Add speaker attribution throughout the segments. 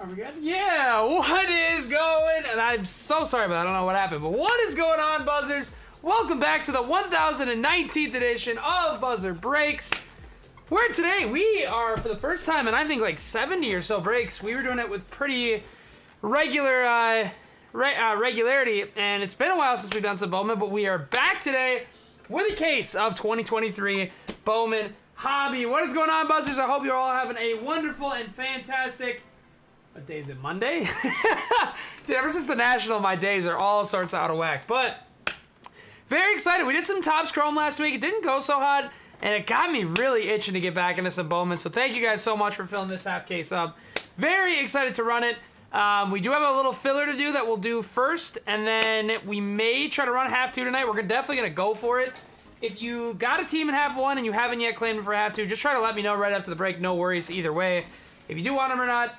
Speaker 1: Are we good? Yeah, what is going? And I'm so sorry about that. I don't know what happened, but what is going on, Buzzers? Welcome back to the 1019th edition of Buzzer Breaks. Where today we are, for the first time in I think like 70 or so breaks, we were doing it with pretty regular regularity, and it's been a while since we've done some Bowman, but we are back today with a case of 2023 Bowman Hobby. What is going on, Buzzers? I hope you're all having a wonderful and fantastic... What day is it? Monday? Dude, ever since the National, my days are all sorts out of whack. But very excited. We did some Topps Chrome last week. It didn't go so hot, and it got me really itching to get back into some Bowman. So thank you guys so much for filling this half case up. Very excited to run it. We do have a little filler to do that we'll do first, and then we may try to run half two tonight. We're definitely going to go for it. If you got a team in half one and you haven't yet claimed it for half two, just try to let me know right after the break. No worries either way. If you do want them or not,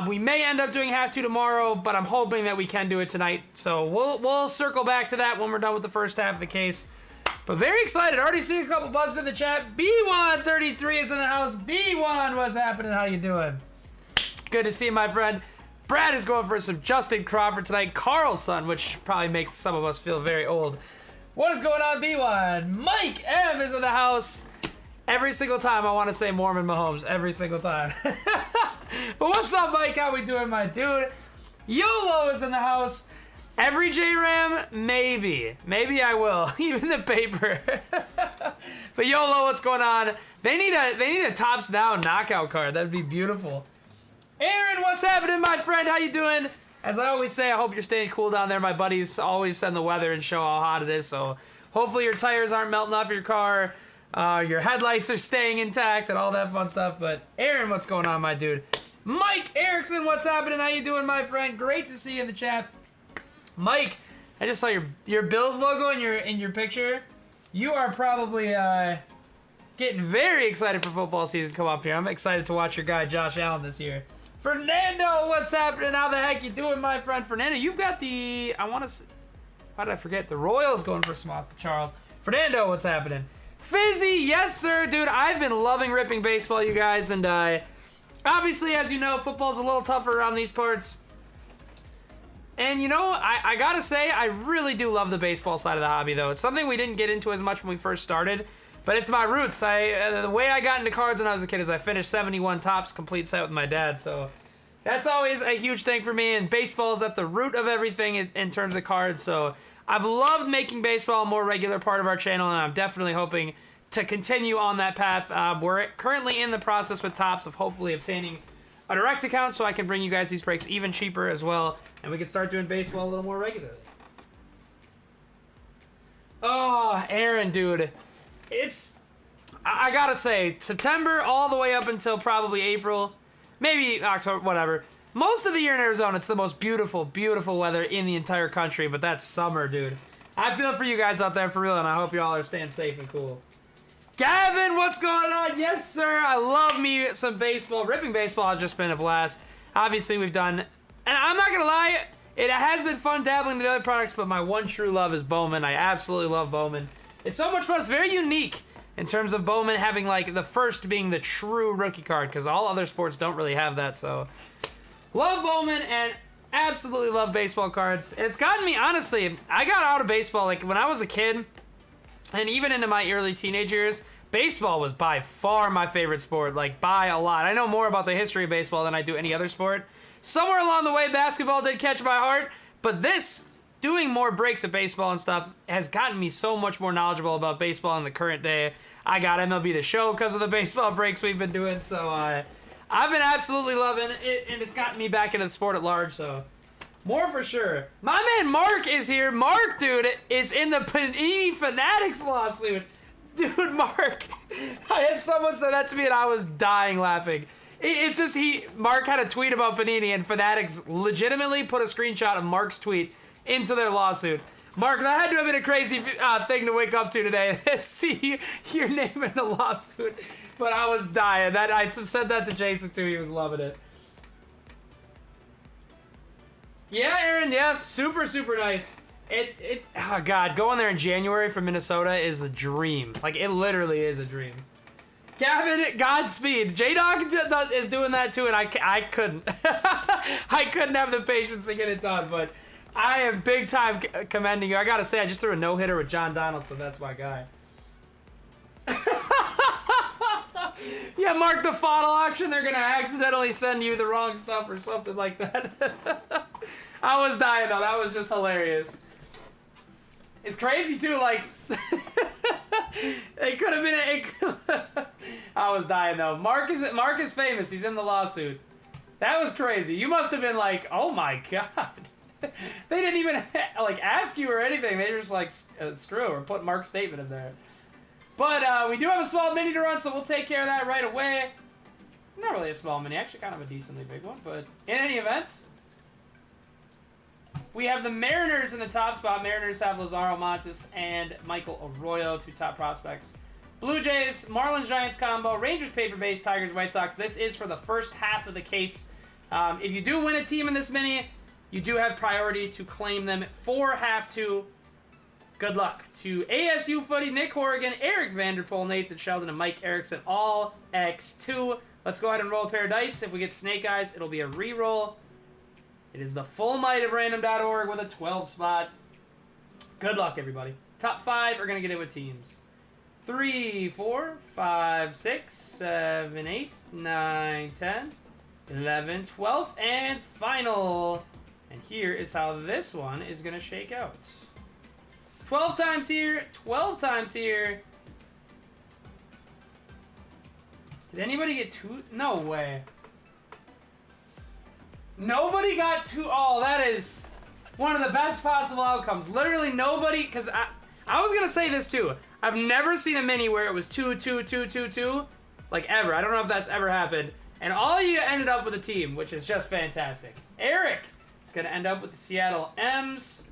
Speaker 1: we may end up doing half two tomorrow, but I'm hoping that we can do it tonight. So we'll circle back to that when we're done with the first half of the case. But very excited. Already seen a couple buzzers in the chat. B133 is in the house. B1, what's happening? How you doing? Good to see you, my friend. Brad is going for some Justin Crawford tonight. Carlson, which probably makes some of us feel very old. What is going on, B1? Mike M is in the house. Every single time I want to say Mormon Mahomes. Every single time. But what's up, Mike? How we doing, my dude? YOLO is in the house. Every J-Ram? Maybe. Maybe I will. Even the paper. But YOLO, what's going on? They need a Topps Down knockout card. That'd be beautiful. Aaron, what's happening, my friend? How you doing? As I always say, I hope you're staying cool down there. My buddies always send the weather and show how hot it is, so hopefully your tires aren't melting off your car, your headlights are staying intact, and all that fun stuff. But Aaron, what's going on, my dude? Mike Erickson, what's happening? How you doing, my friend? Great to see you in the chat. Mike, I just saw your Bills logo in your picture. You are probably getting very excited for football season come up here. I'm excited to watch your guy Josh Allen this year. Fernando, what's happening? How the heck you doing, my friend? Fernando, you've got the, how did I forget? The Royals going for Smoss to Charles. Fernando, what's happening? Fizzy, yes, sir. Dude, I've been loving ripping baseball, you guys. And obviously, as you know, football's a little tougher around these parts. And, you know, I got to say, I really do love the baseball side of the hobby, though. It's something we didn't get into as much when we first started. But it's my roots. The way I got into cards when I was a kid is I finished 71 Topps complete set with my dad. So that's always a huge thing for me. And baseball is at the root of everything in terms of cards. So I've loved making baseball a more regular part of our channel. And I'm definitely hoping to continue on that path. We're currently in the process with Topps of hopefully obtaining a direct account so I can bring you guys these breaks even cheaper as well. And we can start doing baseball a little more regularly. Oh, Aaron, dude. I gotta say, September all the way up until probably April, maybe October, whatever. Most of the year in Arizona, it's the most beautiful, beautiful weather in the entire country, but that's summer, dude. I feel for you guys out there for real, and I hope you all are staying safe and cool. Gavin, what's going on? Yes, sir. I love me some baseball. Ripping baseball has just been a blast. Obviously, we've done, and I'm not gonna lie, it has been fun dabbling with the other products, but my one true love is Bowman. I absolutely love Bowman. It's so much fun. It's very unique in terms of Bowman having, like, the first being the true rookie card, because all other sports don't really have that, so. Love Bowman and absolutely love baseball cards. It's gotten me, honestly, I got out of baseball, like, when I was a kid, and even into my early teenage years, baseball was by far my favorite sport, like, by a lot. I know more about the history of baseball than I do any other sport. Somewhere along the way, basketball did catch my heart, but doing more breaks of baseball and stuff has gotten me so much more knowledgeable about baseball in the current day. I got MLB The Show because of the baseball breaks we've been doing, so I've been absolutely loving it, and it's gotten me back into the sport at large, so more for sure. My man Mark is here. Mark, dude, is in the Panini Fanatics lawsuit. Dude, Mark, I had someone say that to me, and I was dying laughing. It's just Mark had a tweet about Panini, and Fanatics legitimately put a screenshot of Mark's tweet into their lawsuit. Mark, that had to have been a crazy thing to wake up to today. See your name in the lawsuit. But I was dying. I said that to Jason too. He was loving it. Yeah, Aaron. Yeah, super, super nice. Oh God, going there in January from Minnesota is a dream. Like, it literally is a dream. Gavin, Godspeed. J-Dog is doing that too, and I couldn't. I couldn't have the patience to get it done, but I am big time commending you. I gotta say, I just threw a no-hitter with John Donaldson. That's my guy. Yeah, Mark the Fodder auction. They're gonna accidentally send you the wrong stuff or something like that. I was dying though. That was just hilarious. It's crazy too. Like it could have been. I was dying though. Mark is famous. He's in the lawsuit. That was crazy. You must have been like, oh my god. They didn't even like ask you or anything. They were just like, screw it. We're putting Mark's statement in there. But we do have a small mini to run, so we'll take care of that right away. Not really a small mini, actually kind of a decently big one. But in any event, we have the Mariners in the top spot. Mariners have Lazaro Montes and Michael Arroyo, 2 top prospects. Blue Jays, Marlins, Giants combo, Rangers, paper base, Tigers, White Sox. This is for the first half of the case. If you do win a team in this mini, you do have priority to claim them for half 2. Good luck to ASU Footy, Nick Horrigan, Eric Vanderpool, Nathan Sheldon, and Mike Erickson, all X2. Let's go ahead and roll a pair of dice. If we get snake eyes, it'll be a re-roll. It is the full might of random.org with a 12 spot. Good luck, everybody. Top 5 are going to get in with teams. 3, 4, 5, 6, 7, 8, 9, 10, 11, 12, and final. And here is how this one is going to shake out. 12 times here, 12 times here. Did anybody get 2? No way. Nobody got 2. Oh, that is one of the best possible outcomes. Literally nobody, because I was going to say this too. I've never seen a mini where it was 2, 2, 2, 2, 2. Like ever. I don't know if that's ever happened. And all of you ended up with a team, which is just fantastic. Eric is going to end up with the Seattle M's.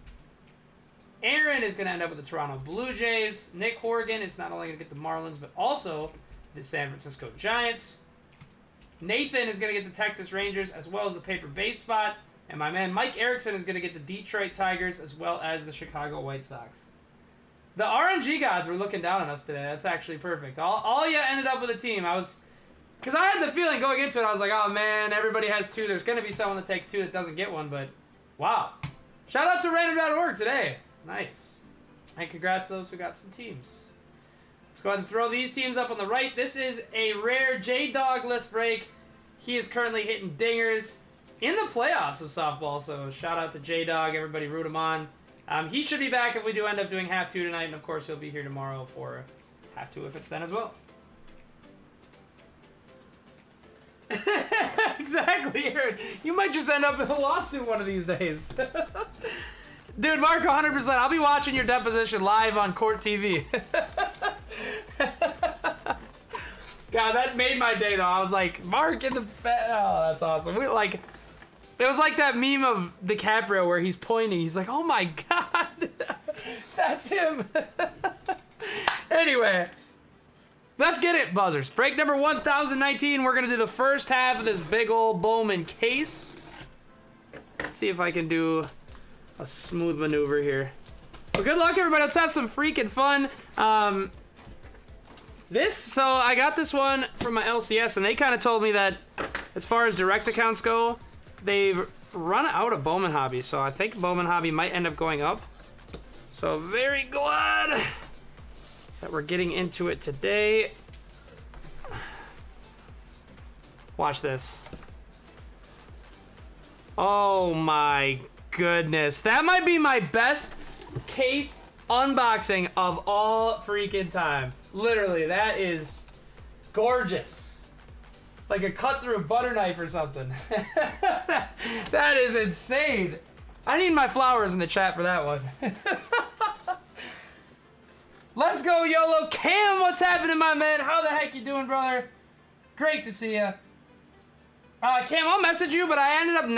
Speaker 1: Aaron is going to end up with the Toronto Blue Jays. Nick Horrigan is not only going to get the Marlins, but also the San Francisco Giants. Nathan is going to get the Texas Rangers as well as the paper base spot. And my man Mike Erickson is going to get the Detroit Tigers as well as the Chicago White Sox. The RNG gods were looking down on us today. That's actually perfect. All you ended up with a team. Because I had the feeling going into it, I was like, oh man, everybody has 2. There's going to be someone that takes 2 that doesn't get one, but wow. Shout out to random.org today. Nice. And congrats to those who got some teams. Let's go ahead and throw these teams up on the right. This is a rare J-Dog list break. He is currently hitting dingers in the playoffs of softball, so shout out to J-Dog. Everybody root him on. He should be back if we do end up doing half 2 tonight, and of course he'll be here tomorrow for half 2 if it's then as well. Exactly, Aaron. You might just end up in a lawsuit one of these days. Dude, Marco, 100%. I'll be watching your deposition live on Court TV. God, that made my day, though. I was like, Mark in the... Oh, that's awesome. It was like that meme of DiCaprio where he's pointing. He's like, oh my God. That's him. Anyway, let's get it, buzzers. Break number 1019. We're going to do the first half of this big old Bowman case. Let's see if I can do a smooth maneuver here. Well, good luck, everybody. Let's have some freaking fun. So I got this one from my LCS, and they kind of told me that as far as direct accounts go, they've run out of Bowman Hobby, so I think Bowman Hobby might end up going up. So very glad that we're getting into it today. Watch this. Oh my goodness. That might be my best case unboxing of all freaking time. Literally, that is gorgeous. Like a cut through butter knife or something. That is insane. I need my flowers in the chat for that one. Let's go, YOLO. Cam, what's happening, my man? How the heck you doing, brother? Great to see you. Cam, I'll message you, but I ended up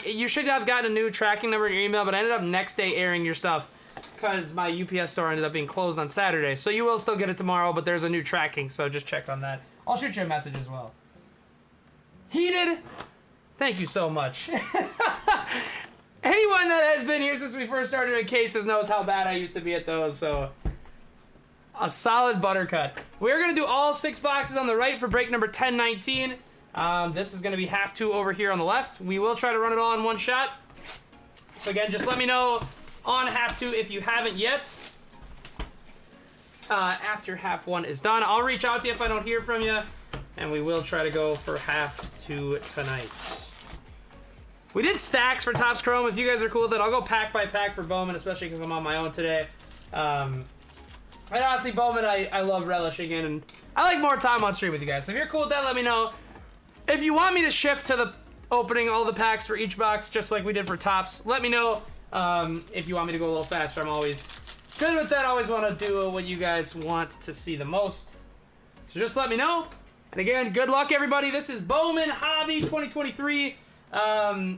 Speaker 1: you should have gotten a new tracking number in your email, but I ended up next day airing your stuff because my UPS store ended up being closed on Saturday. So you will still get it tomorrow, but there's a new tracking, so just check on that. I'll shoot you a message as well. Heated, thank you so much. Anyone that has been here since we first started doing cases knows how bad I used to be at those, so A solid buttercut. We're going to do all 6 boxes on the right for break number 1019. This is going to be half 2 over here on the left. We will try to run it all in one shot. So again, just let me know on half 2 if you haven't yet. After half 1 is done, I'll reach out to you if I don't hear from you. And we will try to go for half 2 tonight. We did stacks for Topps Chrome. If you guys are cool with it, I'll go pack by pack for Bowman, especially because I'm on my own today. And honestly, Bowman, I love relishing in, and I like more time on stream with you guys. So if you're cool with that, let me know. If you want me to shift to the opening all the packs for each box, just like we did for Topps, let me know. If you want me to go a little faster, I'm always good with that. I always want to do what you guys want to see the most. So just let me know. And again, good luck, everybody. This is Bowman Hobby 2023. Yeah,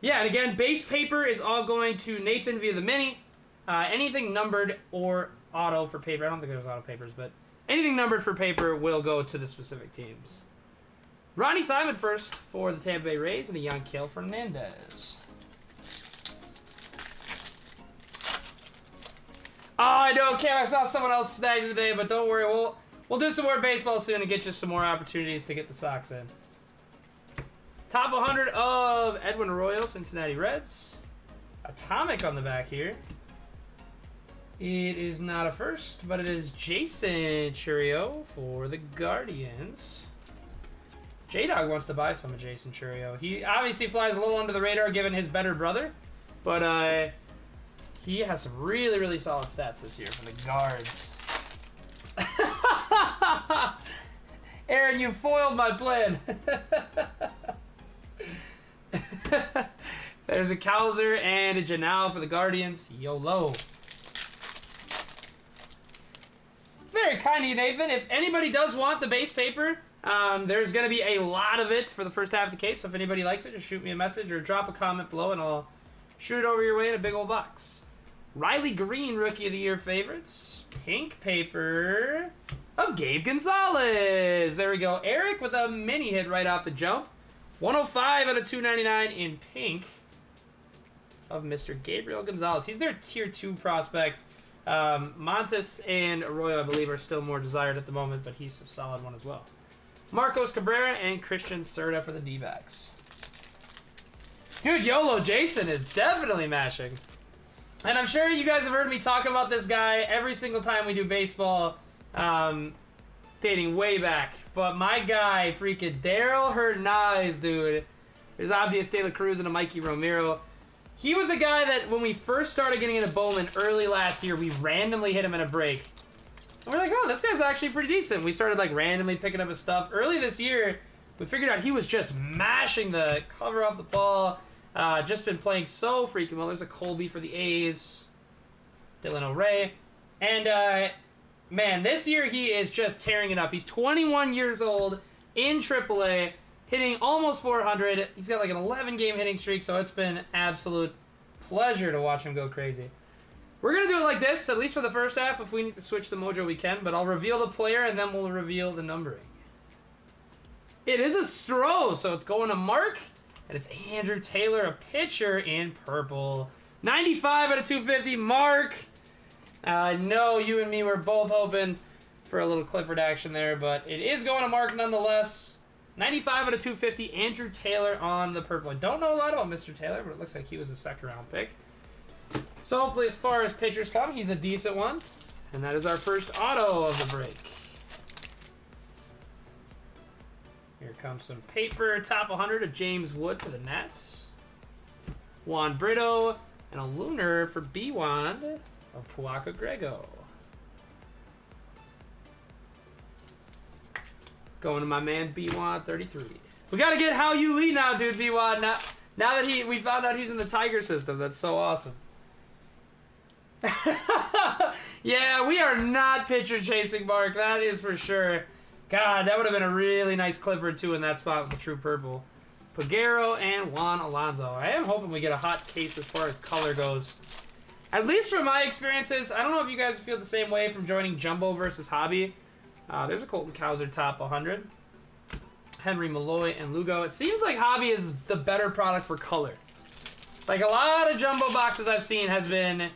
Speaker 1: and again, base paper is all going to Nathan via the mini. Anything numbered or auto for paper, I don't think there's auto papers, but anything numbered for paper will go to the specific teams. Ronnie Simon first for the Tampa Bay Rays and a young Kale Fernandez. Oh, I don't care. I saw someone else snag today, but don't worry. We'll do some more baseball soon and get you some more opportunities to get the Sox in. Top 100 of Edwin Arroyo, Cincinnati Reds. Atomic on the back here. It is not a first, but it is Jason Churio for the Guardians. J-Dog wants to buy some of Jason Churio. He obviously flies a little under the radar given his better brother, but he has some really, really solid stats this year for the Guards. Aaron, you foiled my plan. There's a Kowser and a Janelle for the Guardians. YOLO. Very kind of you, Nathan. If anybody does want the base paper, there's going to be a lot of it for the first half of the case. So if anybody likes it, just shoot me a message or drop a comment below and I'll shoot it over your way in a big old box. Riley Green, Rookie of the Year favorites. Pink paper of Gabe Gonzalez. There we go. Eric with a mini hit right off the jump. 105 out of 299 in pink of Mr. Gabriel Gonzalez. He's their tier 2 prospect. Montes and Arroyo, I believe, are still more desired at the moment, but he's a solid one as well. Marcos Cabrera and Christian Serta for the D-backs. Dude, YOLO Jason is definitely mashing. And I'm sure you guys have heard me talk about this guy every single time we do baseball, dating way back. But my guy, freaking Daryl Hernandez, dude. There's obvious De La Cruz and a Mikey Romero. He was a guy that when we first started getting into Bowman early last year, we randomly hit him in a break. And we're like, oh, this guy's actually pretty decent. We started like randomly picking up his stuff. Early this year, we figured out he was just mashing the cover off the ball. Just been playing so freaking well. There's a Colby for the A's. Dylan O'Ray. And, man, this year he is just tearing it up. He's 21 years old in AAA, hitting almost 400. He's got like an 11-game hitting streak, so it's been absolute pleasure to watch him go crazy. We're going to do it like this, at least for the first half. If we need to switch the mojo, we can. But I'll reveal the player, and then we'll reveal the numbering. It is a Stroh, so it's going to Mark. And it's Andrew Taylor, a pitcher in purple. 95 out of 250, Mark. I know you and me were both hoping for a little Clifford action there, but it is going to Mark nonetheless. 95 out of 250, Andrew Taylor on the purple. I don't know a lot about Mr. Taylor, but it looks like he was a second-round pick. So hopefully as far as pitchers come, he's a decent one. And that is our first auto of the break. Here comes some paper. Top 100 of James Wood for the Nats. Juan Brito. And a Lunar for B-Wand of Puaka Grego. Going to my man B-Wand 33. We got to get How You Lee now, dude, B-Wand. Now that we found out he's in the Tiger system. That's so awesome. Yeah, we are not pitcher chasing, Mark. That is for sure. God, that would have been a really nice Clifford, too, in that spot with the true purple. Pagero and Juan Alonso. I am hoping we get a hot case as far as color goes. At least from my experiences, I don't know if you guys feel the same way from joining Jumbo versus Hobby. There's a Colton Cowser top 100. Henry Malloy and Lugo. It seems like Hobby is the better product for color. Like a lot of Jumbo boxes I've seen has been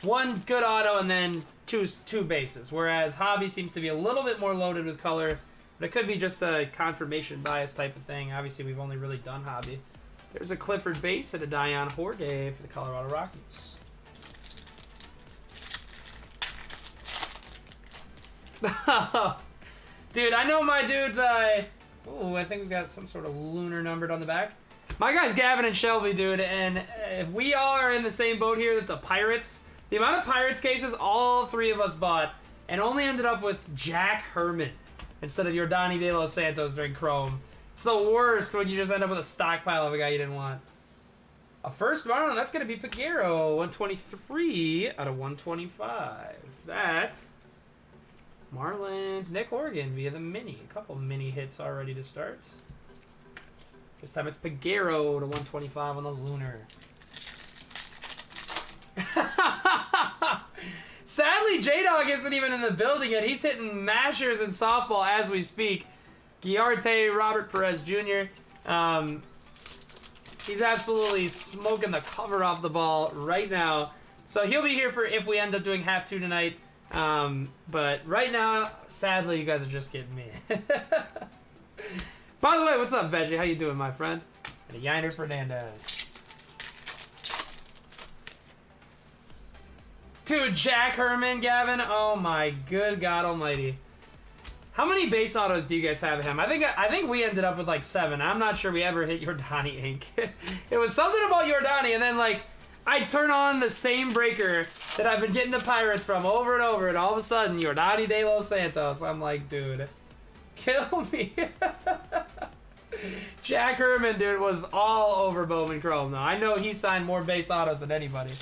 Speaker 1: one good auto and then two bases, whereas Hobby seems to be a little bit more loaded with color, but it could be just a confirmation bias type of thing. Obviously, we've only really done Hobby. There's a Clifford base and a Dion Jorge for the Colorado Rockies. Dude, I know my dudes, oh, I think we've got some sort of lunar numbered on the back. My guys Gavin and Shelby, dude, and if we all are in the same boat here that the Pirates, the amount of Pirates cases all three of us bought and only ended up with Jack Herman instead of Yordani De Los Santos during Chrome. It's the worst when you just end up with a stockpile of a guy you didn't want. A first Marlin, that's going to be Piguero, 123 out of 125. That... Marlins, Nick Horgan via the mini. A couple mini hits already to start. This time it's Piguero to 125 on the lunar. Sadly, J-Dog isn't even in the building yet. He's hitting mashers in softball as we speak. Guillarte, Robert Perez Jr. He's absolutely smoking the cover off the ball right now. So he'll be here for if we end up doing half two tonight. But right now, sadly, you guys are just getting me. By the way, what's up, Veggie? How you doing, my friend? And a Yiner Fernandez. Dude, Jack Herman, Gavin. Oh my good God Almighty. How many base autos do you guys have of him? I think we ended up with like 7. I'm not sure we ever hit Yordani ink. It was something about Yordani, and then like I turn on the same breaker that I've been getting the Pirates from over and over, and all of a sudden, Yordani De Los Santos. I'm like, dude, kill me. Jack Herman, dude, was all over Bowman Chrome, though. I know he signed more base autos than anybody.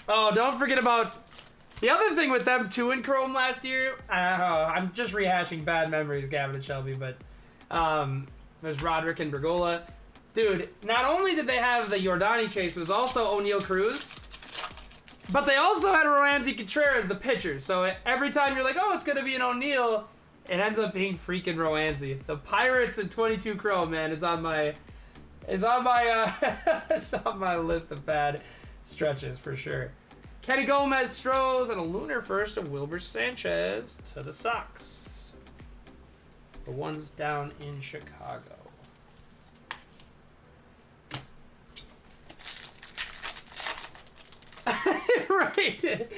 Speaker 1: Oh, don't forget about... The other thing with them, too, in Chrome last year, I'm just rehashing bad memories, Gavin and Shelby, but there's Roderick and Bergola. Dude, not only did they have the Yordani chase, but it was also O'Neal Cruz, but they also had Roansy Contreras, the pitcher. So every time you're like, oh, it's going to be an O'Neal, it ends up being freaking Roansy. The Pirates in 22 Chrome, man, is on my it's on my list of bad stretches for sure. Kenny Gomez, Strohs, and a lunar first of Wilber Sanchez to the Sox. The ones down in Chicago. Right.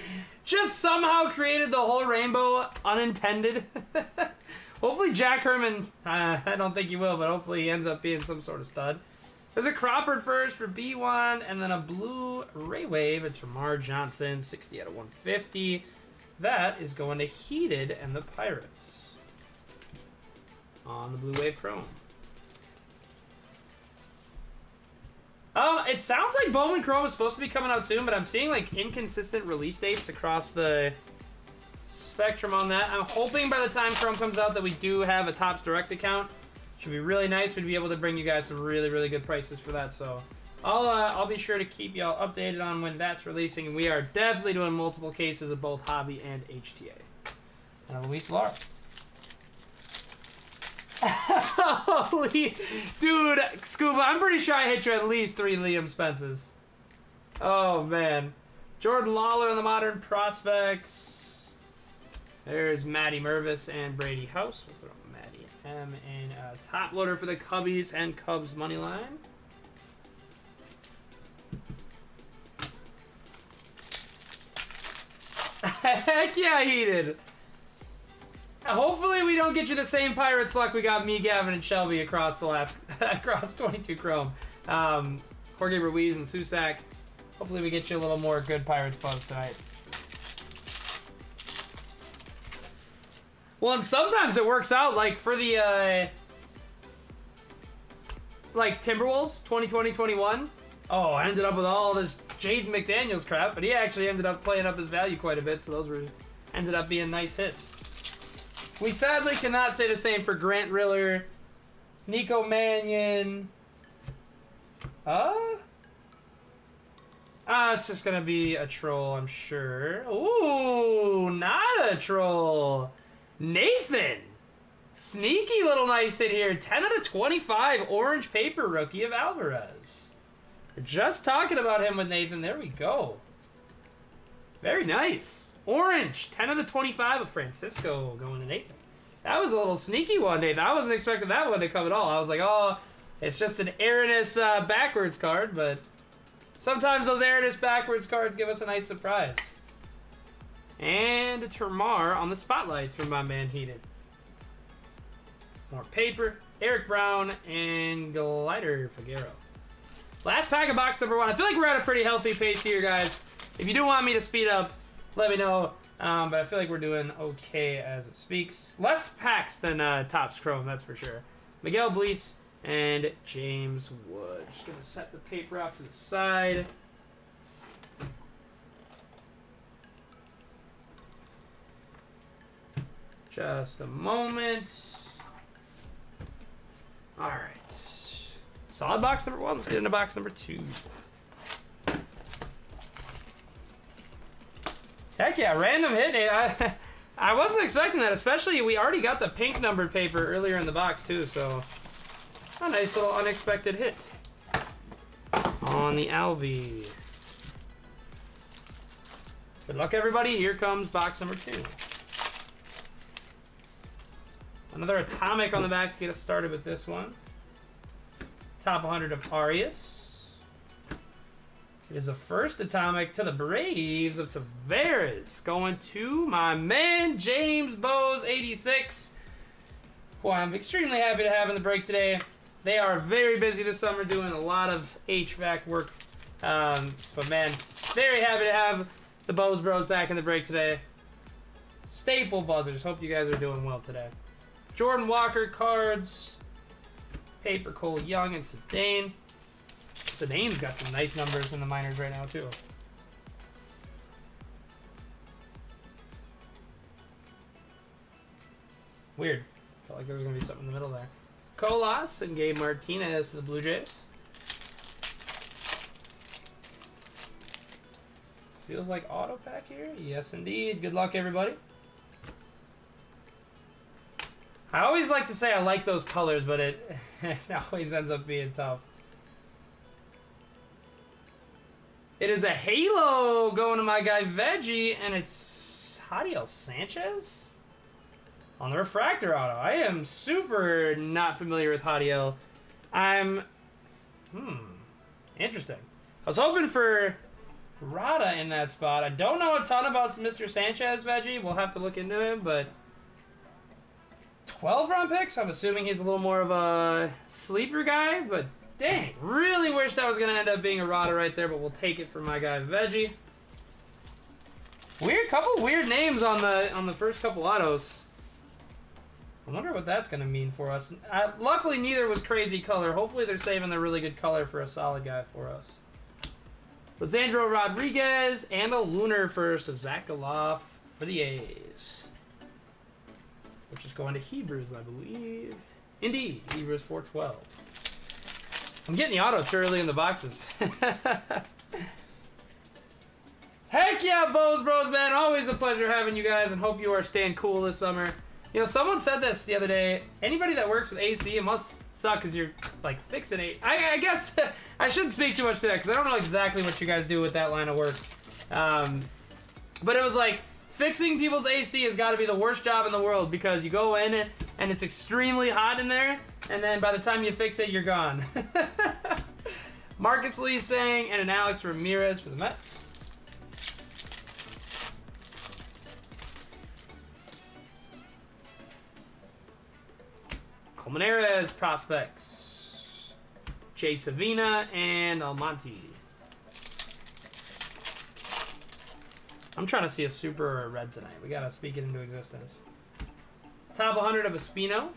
Speaker 1: Just somehow created the whole rainbow unintended. Hopefully Jack Herman, I don't think he will, but hopefully he ends up being some sort of stud. There's a Crawford first for B1, and then a blue Ray Wave and Tamar Johnson, 60 out of 150. That is going to Heated and the Pirates on the Blue Wave Chrome. It sounds like Bowman Chrome is supposed to be coming out soon, but I'm seeing like inconsistent release dates across the spectrum on that. I'm hoping by the time Chrome comes out that we do have a Topps Direct account. Should be really nice. We'd be able to bring you guys some really, really good prices for that. So I'll be sure to keep y'all updated on when that's releasing. And we are definitely doing multiple cases of both Hobby and HTA. And Luis Lara. Holy dude, Scuba, I'm pretty sure I hit you at least 3 Liam Spences. Oh man. Jordan Lawler on the Modern Prospects. There's Matty Mervis and Brady House. We'll throw Matty M in a top loader for the Cubbies and Cubs money line. Heck yeah, Heated. Hopefully we don't get you the same Pirates luck we got me, Gavin, and Shelby across across 22 Chrome. Jorge Ruiz and Susac. Hopefully we get you a little more good Pirates buzz tonight. Well, and sometimes it works out, like for the like Timberwolves 2020-21. Oh, I ended up with all this Jaden McDaniels crap, but he actually ended up playing up his value quite a bit, so those ended up being nice hits. We sadly cannot say the same for Grant Riller, Nico Mannion. It's just gonna be a troll, I'm sure. Ooh, not a troll. Nathan. Sneaky little nice hit here. 10 out of 25 orange paper rookie of Alvarez. We're just talking about him with Nathan. There we go. Very nice. Orange, 10 of the 25 of Francisco going to Nathan. That was a little sneaky one, Nathan. I wasn't expecting that one to come at all. I was like, oh, it's just an Aranus backwards card, but sometimes those Aranus backwards cards give us a nice surprise. And a Termar on the spotlights from my man Heated. More paper, Eric Brown, and Glider Figueroa. Last pack of box number 1. I feel like we're at a pretty healthy pace here, guys. If you do want me to speed up, let me know. But I feel like we're doing okay as it speaks. Less packs than Topps Chrome, that's for sure. Miguel Bleece and James Wood. Just going to set the paper off to the side. Just a moment. All right. Solid box number 1. Let's get into box number 2. Heck yeah, random hit. I wasn't expecting that, especially we already got the pink numbered paper earlier in the box too, so a nice little unexpected hit on the Alvy. Good luck, everybody. Here comes box number 2. Another atomic on the back to get us started with this one. Top 100 of Arias. It is the first atomic to the Braves of Tavares. Going to my man, James Bowes, 86. Who I'm extremely happy to have in the break today. They are very busy this summer doing a lot of HVAC work. But man, very happy to have the Bowes Bros back in the break today. Staple buzzers. Hope you guys are doing well today. Jordan Walker cards. Paper Cole Young and Sedane. Sedane's got some nice numbers in the minors right now, too. Weird. Felt like there was going to be something in the middle there. Colas and Gabe Martinez to the Blue Jays. Feels like auto pack here. Yes, indeed. Good luck, everybody. I always like to say I like those colors, but it always ends up being tough. It is a halo going to my guy Veggie, and it's Jadiel Sanchez on the refractor auto. I am super not familiar with Jadiel. Interesting. I was hoping for Rada in that spot. I don't know a ton about Mr. Sanchez, Veggie. We'll have to look into him, but 12 round picks. I'm assuming he's a little more of a sleeper guy, but dang, really wish that was going to end up being a Rada right there, but we'll take it for my guy Veggie. Couple weird names on the first couple autos. I wonder what that's going to mean for us. Luckily, neither was crazy color. Hopefully, they're saving the really good color for a solid guy for us. Lisandro Rodriguez and a lunar first of Zach Galoff for the A's. Which is going to Hebrews, I believe. Indeed, Hebrews 412. I'm getting the auto too early in the boxes. Heck yeah, Bowes Bros, man. Always a pleasure having you guys, and hope you are staying cool this summer. You know, someone said this the other day. Anybody that works with AC, it must suck because you're, like, fixing it. I guess I shouldn't speak too much to that because I don't know exactly what you guys do with that line of work. But it was like, fixing people's AC has got to be the worst job in the world because you go in and it's extremely hot in there, and then by the time you fix it, you're gone. Marcus Lee saying, and an Alex Ramirez for the Mets. Colmenares prospects. Jay Savina and Almonte. I'm trying to see a super or a red tonight. We gotta speak it into existence. Top 100 of Espino.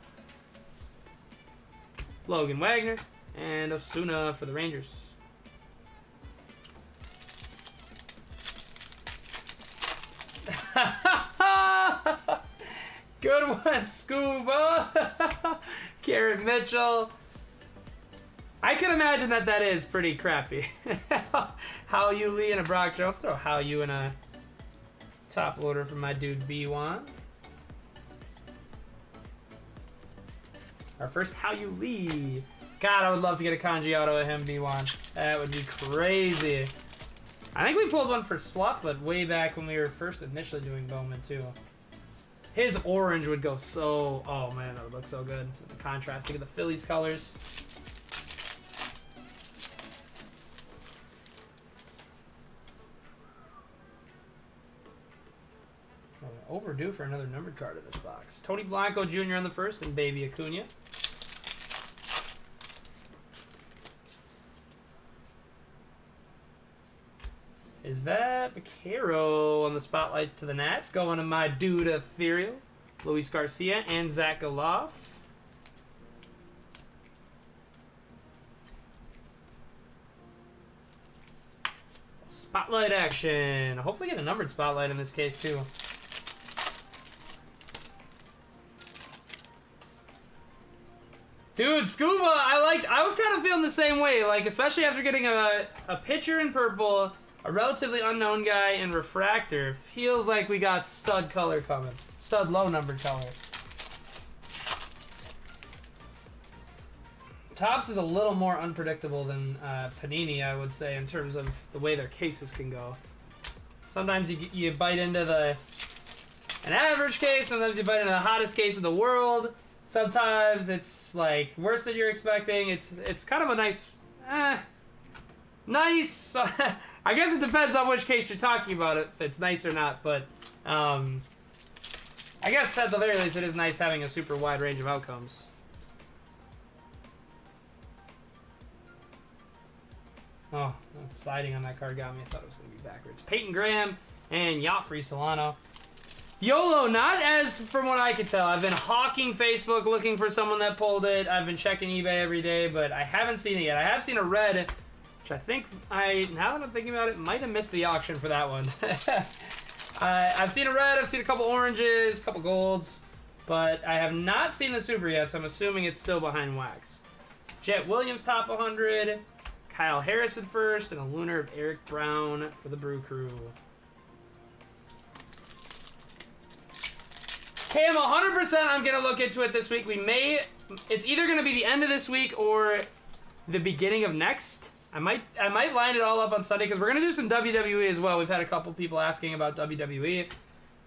Speaker 1: Logan Wagner and Osuna for the Rangers. Good one, Scuba. Garrett Mitchell. I can imagine that is pretty crappy. How you Lee and a Brock Jones. Throw How you and a top loader from my dude B1. Our first How You Lee. God, I would love to get a kanji auto of him, B1. That would be crazy. I think we pulled one for Slufflet way back when we were first initially doing Bowman, too. His orange would go so... Oh, man, that would look so good. With the contrasting of the Phillies colors. Overdue for another numbered card in this box. Tony Blanco Jr. on the first and Baby Acuna. Is that Vaquero on the spotlight to the Nats? Going to my dude Ethereal, Luis Garcia, and Zach Goloff. Spotlight action. Hopefully get a numbered spotlight in this case too. Dude, Scuba, I was kind of feeling the same way, like, especially after getting a pitcher in purple, a relatively unknown guy in refractor. Feels like we got stud color coming. Stud low numbered color. Topps is a little more unpredictable than Panini, I would say, in terms of the way their cases can go. Sometimes you bite into an average case, sometimes you bite into the hottest case in the world. Sometimes it's like worse than you're expecting. It's kind of a nice, nice. I guess it depends on which case you're talking about, if it's nice or not. But I guess at the very least, it is nice having a super wide range of outcomes. Oh, the siding on that card got me. I thought it was going to be backwards. Peyton Graham and Yofri Solano. YOLO, not as from what I could tell. I've been hawking Facebook looking for someone that pulled it. I've been checking eBay every day, but I haven't seen it yet. I have seen a red, which I think now that I'm thinking about it, might have missed the auction for that one. I've seen a red, I've seen a couple oranges, a couple golds, but I have not seen the super yet, so I'm assuming it's still behind wax. Jet Williams top 100, Kyle Harrison first, and a lunar of Eric Brown for the Brew Crew. Okay, I'm 100% I'm going to look into it this week. It's either going to be the end of this week or the beginning of next. I might line it all up on Sunday because we're going to do some WWE as well. We've had a couple people asking about WWE.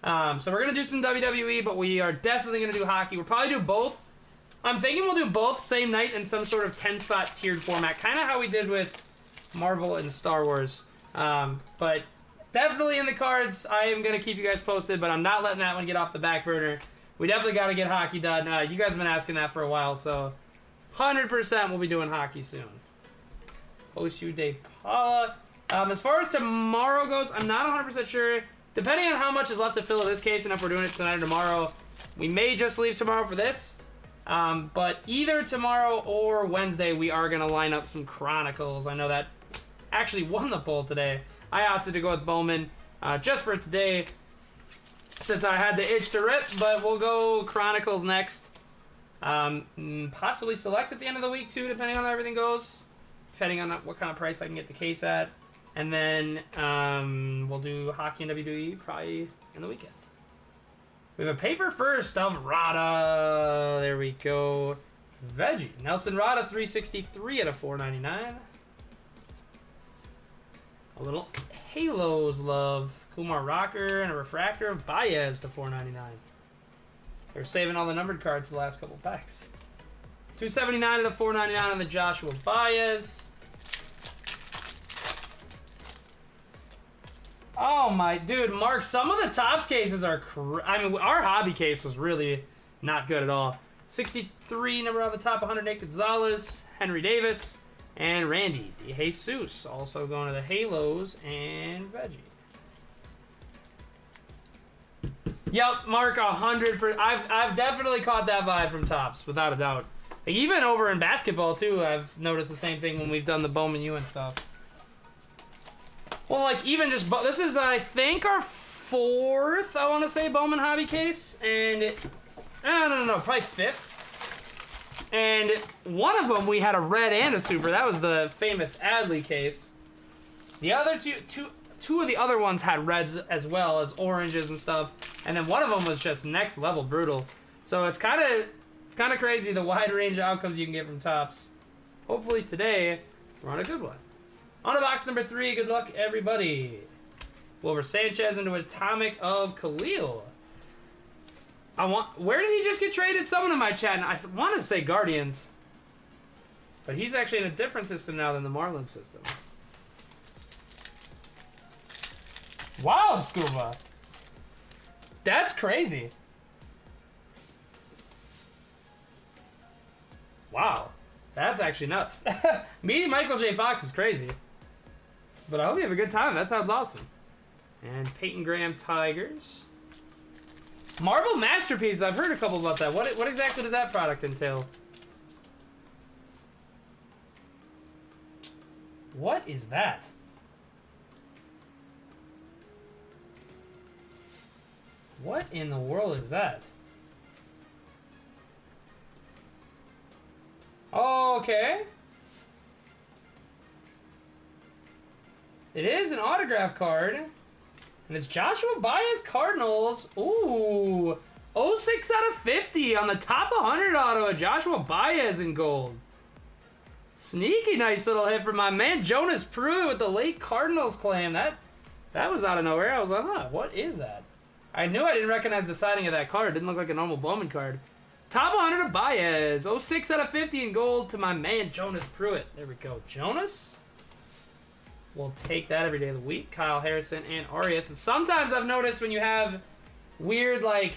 Speaker 1: So we're going to do some WWE, but we are definitely going to do hockey. We'll probably do both. I'm thinking we'll do both same night in some sort of 10-spot tiered format, kind of how we did with Marvel and Star Wars. But definitely in the cards. I am going to keep you guys posted, but I'm not letting that one get off the back burner. We definitely got to get hockey done. You guys have been asking that for a while, so 100% we'll be doing hockey soon. Osu De Paula. As far as tomorrow goes, I'm not 100% sure. Depending on how much is left to fill in this case and if we're doing it tonight or tomorrow, we may just leave tomorrow for this. But either tomorrow or Wednesday, we are going to line up some Chronicles. I know that actually won the poll today. I opted to go with Bowman just for today since I had the itch to rip, but we'll go Chronicles next. Possibly Select at the end of the week too, depending on how everything goes. Depending on what kind of price I can get the case at. And then we'll do Hockey and WWE probably in the weekend. We have a paper first of Rada. There we go. Veggie. Nelson Rada, 363 out of 499. A little Halos love. Kumar Rocker and a refractor of Baez to 499. They're saving all the numbered cards the last couple packs. 279 out of 499 on the Joshua Baez. Oh my dude, Mark, some of the Topps cases are I mean, our hobby case was really not good at all. 63 number on the top, 100 Nick Gonzalez, Henry Davis, and Randy DeJesus. Also going to the Halos and Veggie. Yep, Mark, 100%. I've definitely caught that vibe from Topps, without a doubt. Like, even over in basketball too, I've noticed the same thing when we've done the Bowman U and stuff. Well, like, even just... This is, I think, our fourth, I want to say, Bowman hobby case. And... No, probably fifth. And one of them, we had a red and a super. That was the famous Adley case. The other two of the other ones had reds as well as oranges and stuff. And then one of them was just next level brutal. So it's kind of crazy the wide range of outcomes you can get from Topps. Hopefully today, we're on a good one. On to box number 3. Good luck, everybody. Wilber Sanchez into Atomic of Khalil. Where did he just get traded? Someone in my chat, and I want to say Guardians. But he's actually in a different system now than the Marlins system. Wow, Scuba. That's crazy. Wow. That's actually nuts. Meeting Michael J. Fox is crazy. But I hope you have a good time. That sounds awesome. And Peyton Graham Tigers. Marvel Masterpiece. I've heard a couple about that. What exactly does that product entail? What is that? What in the world is that? Okay. It is an autograph card. And it's Joshua Baez Cardinals. Ooh. 06 out of 50 on the top 100 auto of Joshua Baez in gold. Sneaky nice little hit from my man Jonas Pruitt with the late Cardinals claim. That was out of nowhere. I was like, huh, what is that? I knew I didn't recognize the signing of that card. It didn't look like a normal Bowman card. Top 100 of Baez. 06 out of 50 in gold to my man Jonas Pruitt. There we go. Jonas. We'll take that every day of the week. Kyle Harrison and Arias. And sometimes I've noticed when you have weird, like,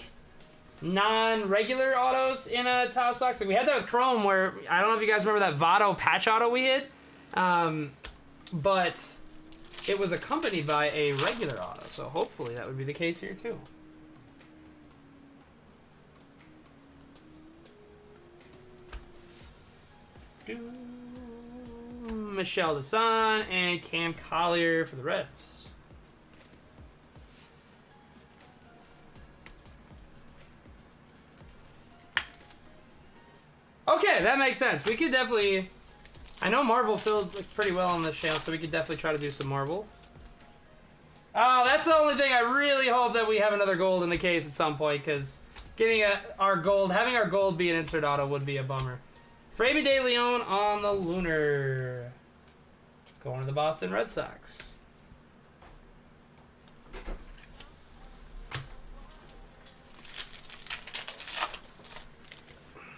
Speaker 1: non-regular autos in a Topps box. Like we had that with Chrome where, I don't know if you guys remember that Votto patch auto we hit. But it was accompanied by a regular auto. So hopefully that would be the case here too. Michelle Desan and Cam Collier for the Reds. Okay, that makes sense. We could definitely... I know Marvel filled pretty well on this channel, so we could definitely try to do some Marvel. Oh, that's the only thing. I really hope that we have another gold in the case at some point, because having our gold be an insert auto would be a bummer. Framey De Leon on the Lunar. Going to the Boston Red Sox.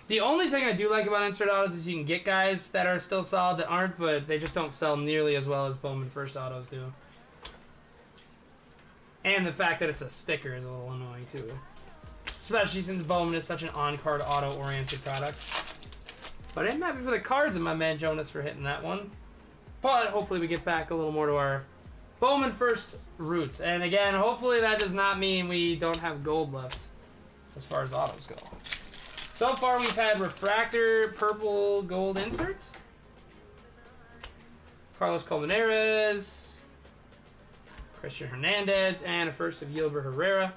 Speaker 1: The only thing I do like about insert autos is you can get guys that are still solid that aren't, but they just don't sell nearly as well as Bowman first autos do. And the fact that it's a sticker is a little annoying too. Especially since Bowman is such an on-card auto-oriented product. But I'm happy for the cards and my man Jonas for hitting that one. But hopefully we get back a little more to our Bowman first roots. And again, hopefully that does not mean we don't have gold left as far as autos go. So far we've had refractor, purple, gold inserts. Carlos Colmenares, Christian Hernandez, and a first of Yilber Herrera.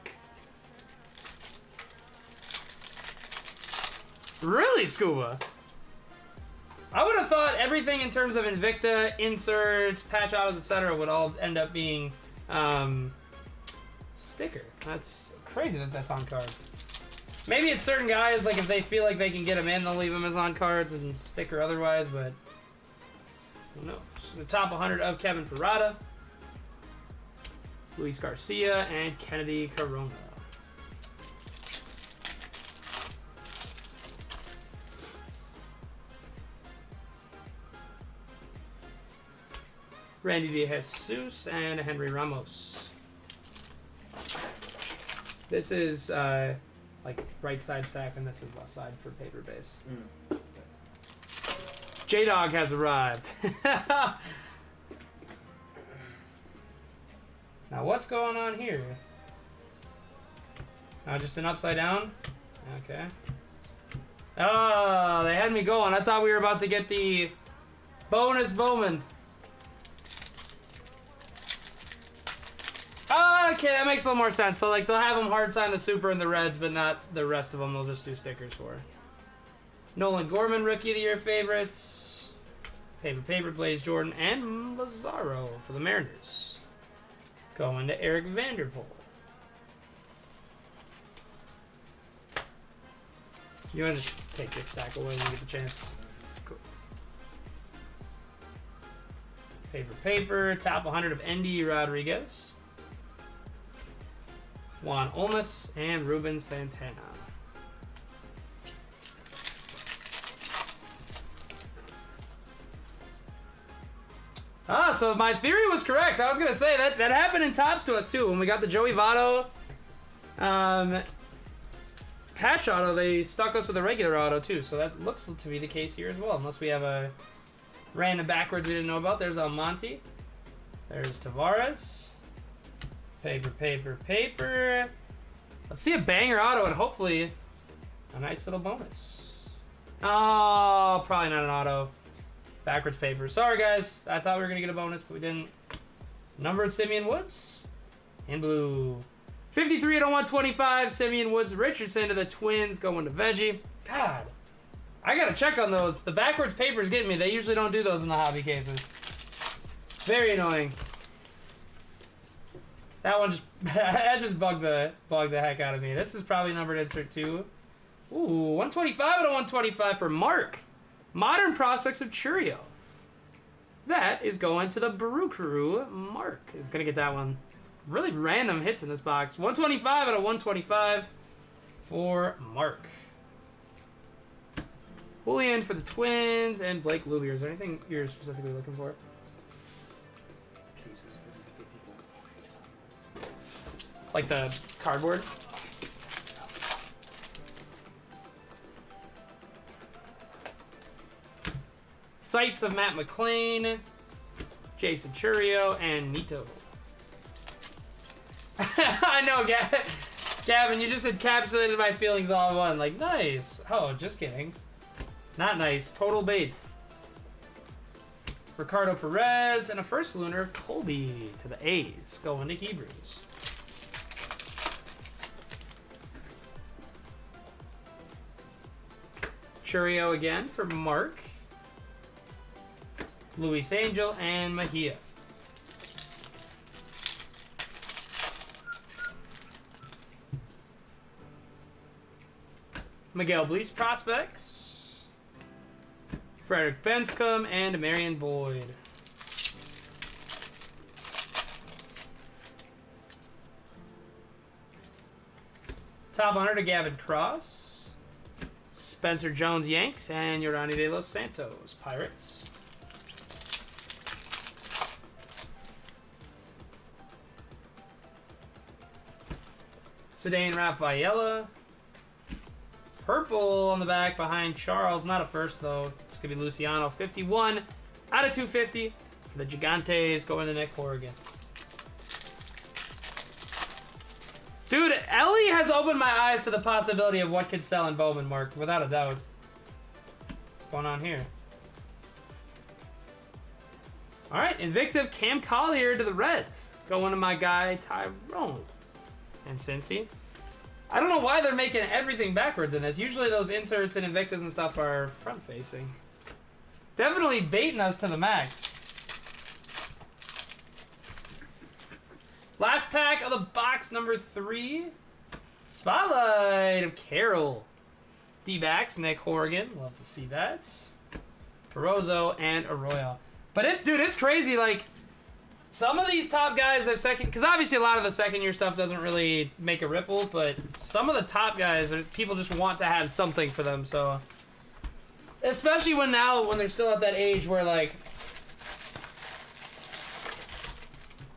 Speaker 1: Really, Scuba? I would have thought everything in terms of Invicta, inserts, patch autos, etc. would all end up being sticker. That's crazy that that's on card. Maybe it's certain guys, like if they feel like they can get them in, they'll leave them as on cards and sticker otherwise, but who knows. The top 100 of Kevin Parada, Luis Garcia, and Kennedy Corona. Randy DeJesus and Henry Ramos. This is like right side stack, and this is left side for paper base. J-Dog has arrived. Now what's going on here? Just an upside down? Okay. Oh, they had me going. I thought we were about to get the bonus Bowman. Okay, that makes a little more sense. So, like, they'll have them hard sign the Super and the Reds, but not the rest of them. They'll just do stickers for. Nolan Gorman, Rookie of the Year favorites. Paper, Blaze Jordan, and Lazaro for the Mariners. Going to Eric Vanderpool. You want to just take this stack away when you get the chance? Cool. Paper. Top 100 of Endy Rodriguez. Juan Olmos and Ruben Santana. Ah, so my theory was correct. I was going to say that happened in Topps to us, too. When we got the Joey Votto patch auto, they stuck us with a regular auto, too. So that looks to be the case here as well, unless we have a random backwards we didn't know about. There's Almonte. There's Tavares. Paper. Let's see a banger auto and hopefully a nice little bonus. Oh, probably not an auto. Backwards paper. Sorry, guys. I thought we were going to get a bonus, but we didn't. Numbered Simeon Woods. In blue. 53 to 125. Simeon Woods. Richardson to the Twins. Going to Veggie. God. I got to check on those. The backwards paper is getting me. They usually don't do those in the hobby cases. Very annoying. That one just bugged the heck out of me. This is probably numbered insert 2. Ooh, 125 to 125 for Mark. Modern Prospects of Churio. That is going to the Brew Crew. Mark is going to get that one. Really random hits in this box. 125 out of 125 for Mark. Julian for the Twins and Blake Luby. Is there anything you're specifically looking for?
Speaker 2: Cases for these 54.
Speaker 1: Like the cardboard? Sights of Matt McClain, Jason Churio, and Nito. I know, Gavin, you just encapsulated my feelings all in one. Like, nice. Oh, just kidding. Not nice. Total bait. Ricardo Perez, and a first lunar, Colby to the A's. Going to Hebrews. Churio again for Mark. Luis Angel and Mejia. Miguel Bleece prospects. Frederick Benscombe and Marion Boyd. Top 100 to Gavin Cross. Spencer Jones Yanks and Yorani De Los Santos Pirates. Cedane Rafaela. Purple on the back behind Charles. Not a first, though. It's going to be Luciano. 51 out of 250. The Gigantes going to Nick Horrigan. Dude, Ellie has opened my eyes to the possibility of what could sell in Bowman, Mark. Without a doubt. What's going on here? All right, Invictive Cam Collier to the Reds. Going to my guy, Tyrone. And Cincy. I don't know why they're making everything backwards in this. Usually those inserts and Invictus and stuff are front-facing. Definitely baiting us to the max. Last pack of the box, number 3. Spotlight of Carroll. D-backs, Nick Horrigan. Love to see that. Perozzo and Arroyo. But it's crazy, like... Some of these top guys are second, because obviously a lot of the second year stuff doesn't really make a ripple, but some of the top guys, people just want to have something for them, so. Especially when they're still at that age where, like,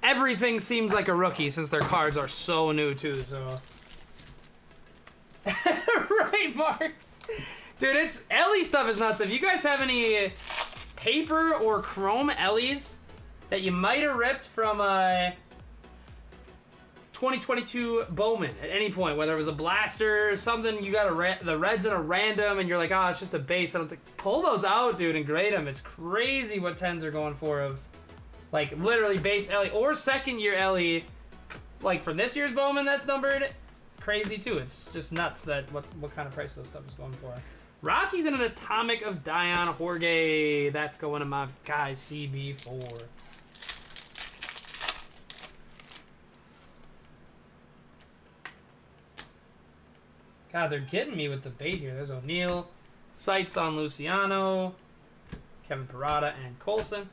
Speaker 1: everything seems like a rookie since their cards are so new, too, so. Right, Mark? Dude, Ellie stuff is nuts. If you guys have any paper or chrome Ellies that you might have ripped from 2022 Bowman at any point, whether it was a blaster or something, you got the Reds in a random, and you're like, oh, it's just a base. I don't think. Pull those out, dude, and grade them. It's crazy what 10s are going for of, like, literally base Ellie or second year Ellie, like from this year's Bowman that's numbered. Crazy too. It's just nuts that what kind of price those stuff is going for. Rockies in an Atomic of Dion Jorge. That's going to my guy CB4. God, they're getting me with the bait here. There's O'Neal. Sights on Luciano. Kevin Parada and Colson.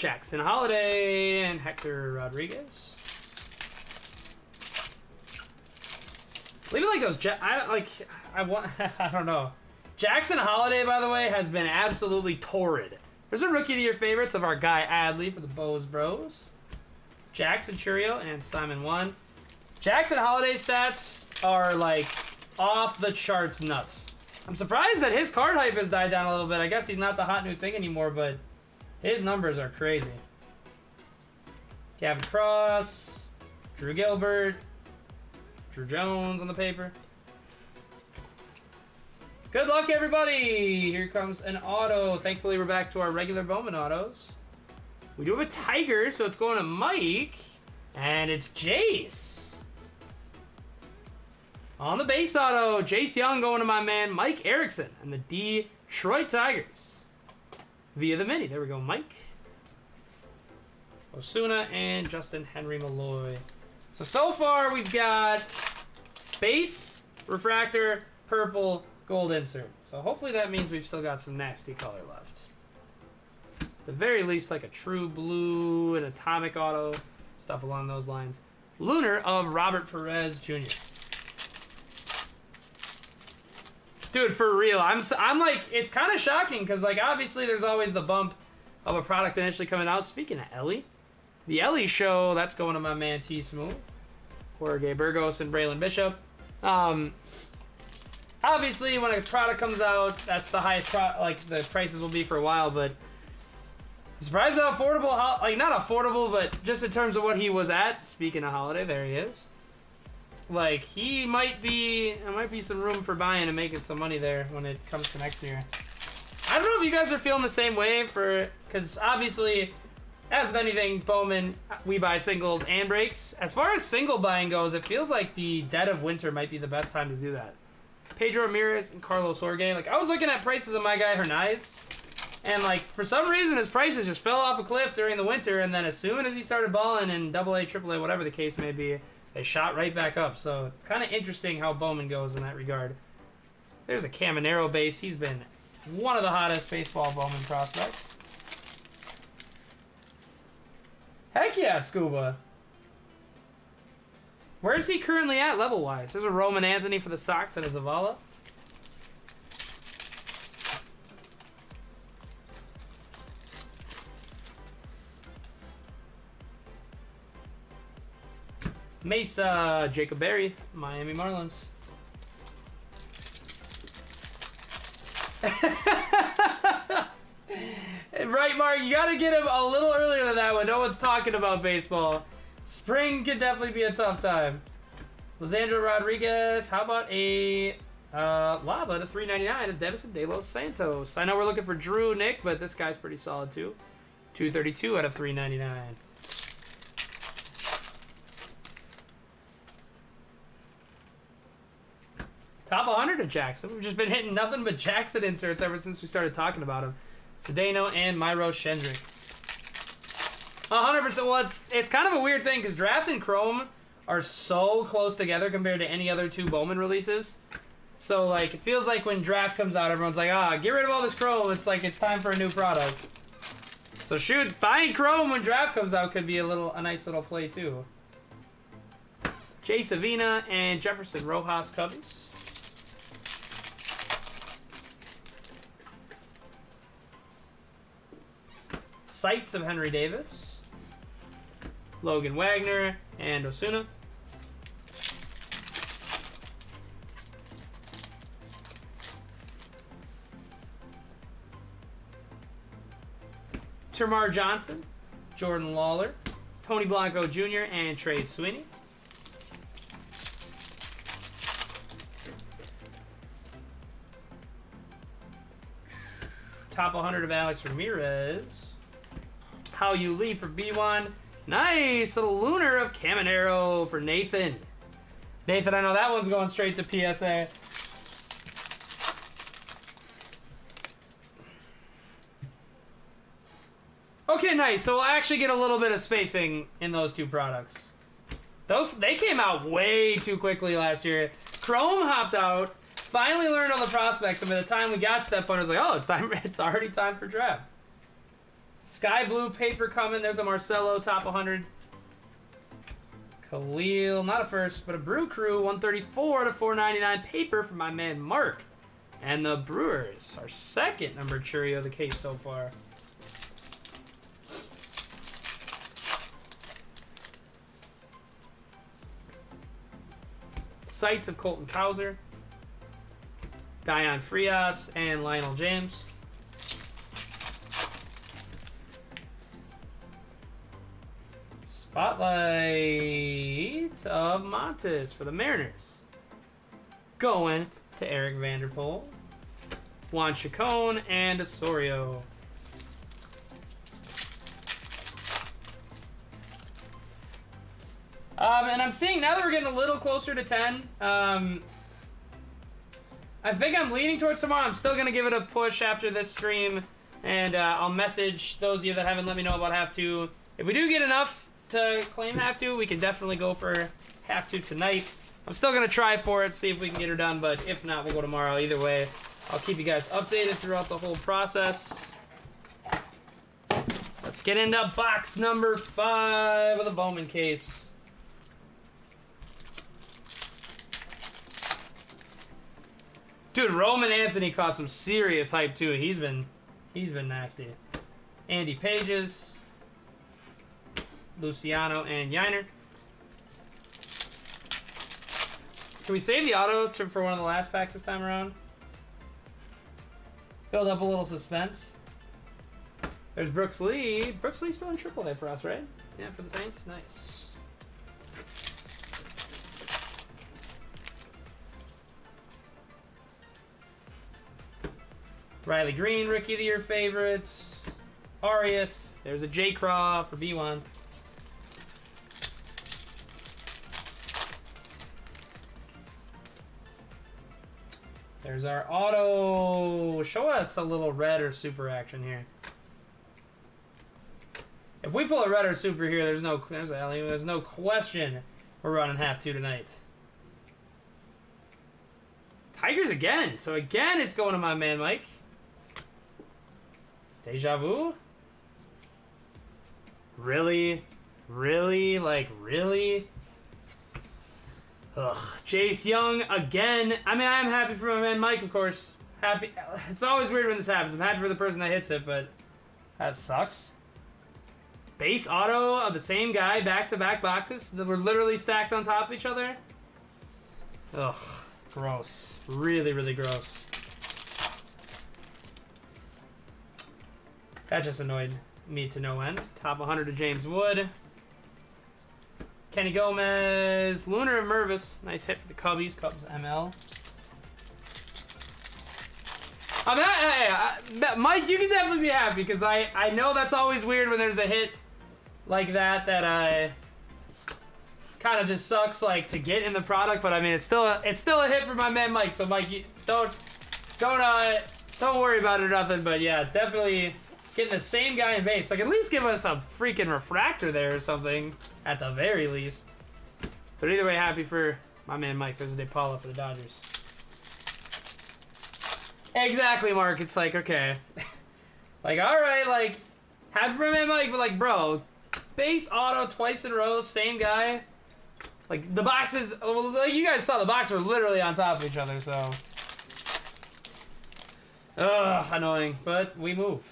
Speaker 1: Jackson Holiday and Hector Rodriguez. Leave it like those. I don't know. Jackson Holiday, by the way, has been absolutely torrid. There's a Rookie of the Year favorites of our guy Adley for the Bows Bros. Jackson Churio and Simon 1. Jackson Holiday stats are like off the charts nuts. I'm surprised that his card hype has died down a little bit. I guess he's not the hot new thing anymore, but his numbers are crazy. Gavin Cross, Drew Gilbert, Drew Jones on the paper. Good luck, everybody. Here comes an auto. Thankfully, we're back to our regular Bowman autos. We do have a Tiger, so it's going to Mike, and it's Jace. On the base auto, Jace Young going to my man Mike Erickson and the Detroit Tigers. Via the mini. There we go, Mike. Osuna and Justin Henry Malloy. So far we've got base, refractor, purple, gold insert. So hopefully that means we've still got some nasty color left. At the very least, like a true blue, an atomic auto, stuff along those lines. Lunar of Robert Perez Jr. Dude, for real, I'm like, it's kind of shocking because like obviously there's always the bump of a product initially coming out. Speaking of Ellie, the Ellie show, that's going to my man T Smooth, Jorge Burgos and Braylon Bishop. Obviously, when a product comes out, that's the highest like the prices will be for a while. But I'm surprised how affordable, like not affordable, but just in terms of what he was at. Speaking of holiday, there he is. Like he might be, there might be some room for buying and making some money there when it comes to next year. I don't know if you guys are feeling the same way because obviously, as with anything, Bowman, we buy singles and breaks. As far as single buying goes, it feels like the dead of winter might be the best time to do that. Pedro Ramirez and Carlos Jorge. Like I was looking at prices of my guy Hernaiz, and like for some reason his prices just fell off a cliff during the winter, and then as soon as he started balling in AA, AAA, whatever the case may be, they shot right back up. So kind of interesting how Bowman goes in that regard. There's a Caminero base. He's been one of the hottest baseball Bowman prospects. Heck yeah, Scuba. Where is he currently at level-wise? There's a Roman Anthony for the Sox and a Zavala. Mesa, Jacob Berry, Miami Marlins. Right, Mark, you gotta get him a little earlier than that when no one's talking about baseball. Spring could definitely be a tough time. Lisandro Rodriguez, how about a Lava to 399 of Devison De Los Santos. I know we're looking for Drew Nick, but this guy's pretty solid too. 232 out of 399. Top 100 of Jackson. We've just been hitting nothing but Jackson inserts ever since we started talking about him. Sedano and Myro Shendrick. 100%. Well, it's kind of a weird thing because Draft and Chrome are so close together compared to any other two Bowman releases. So, like, it feels like when Draft comes out, everyone's like, get rid of all this Chrome. It's like it's time for a new product. So, shoot, buying Chrome when Draft comes out could be a nice little play, too. Jay Savina and Jefferson Rojas Cubbies. Sights of Henry Davis, Logan Wagner, and Osuna. Termar Johnson, Jordan Lawler, Tony Blanco Jr., and Trey Sweeney. Top 100 of Alex Ramirez. How You Lee for B1. Nice little Lunar of Caminero for Nathan. Nathan, I know that one's going straight to PSA. Okay, nice. So we'll actually get a little bit of spacing in those two products. They came out way too quickly last year. Chrome hopped out, finally learned all the prospects, and by the time we got to that point, I was like, oh, it's already time for draft. Sky blue paper coming. There's a Marcelo top 100. Khalil, not a first, but a Brew Crew 134 to 499 paper for my man Mark. And the Brewers, our second number Churio of the case so far. Sights of Colton Cowser, Dion Frias, and Lionel James. Spotlight of Montes for the Mariners. Going to Eric Vanderpool, Juan Chacon, and Osorio. And I'm seeing now that we're getting a little closer to 10. I think I'm leaning towards tomorrow. I'm still going to give it a push after this stream. And I'll message those of you that haven't let me know about Half 2. If we do get enough to claim Half 2, we can definitely go for Half 2 tonight. I'm still going to try for it, see if we can get her done. But if not, we'll go tomorrow. Either way, I'll keep you guys updated throughout the whole process. Let's get into box number 5 of the Bowman case. Dude, Roman Anthony caught some serious hype too. He's been nasty. Andy Pages, Luciano, and Yiner. Can we save the auto for one of the last packs this time around? Build up a little suspense. There's Brooks Lee. Brooks Lee's still in AAA for us, right? Yeah, for the Saints. Nice. Riley Green, Rookie of the Year favorites. Arias. There's a J. Craw for B1. There's our auto. Show us a little red or super action here. If we pull a red or super here, there's no question we're running Half 2 tonight. Tigers again. So again, it's going to my man Mike. Deja vu? Really? Really? Like, really? Ugh. Jace Young again. I mean, I'm happy for my man Mike, of course. Happy. It's always weird when this happens. I'm happy for the person that hits it, but that sucks. Base auto of the same guy, back-to-back boxes that were literally stacked on top of each other. Ugh. Gross. Really, really gross. That just annoyed me to no end. Top 100 to James Wood. Kenny Gomez. Lunar and Mervis. Nice hit for the Cubbies. Cubs ML. Mike, you can definitely be happy because I know that's always weird when there's a hit like that kind of just sucks like to get in the product, but I mean it's still a hit for my man Mike. So Mike, you don't worry about it or nothing. But yeah, definitely getting the same guy in base. Like at least give us a freaking refractor there or something at the very least. But either way, happy for my man Mike. There's a De Paula for the Dodgers. Exactly, Mark. It's like okay, like all right, like happy for my man Mike, but like bro, base auto twice in a row, same guy. Like, the boxes, like you guys saw, the boxes were literally on top of each other, so. Ugh, annoying, but we move.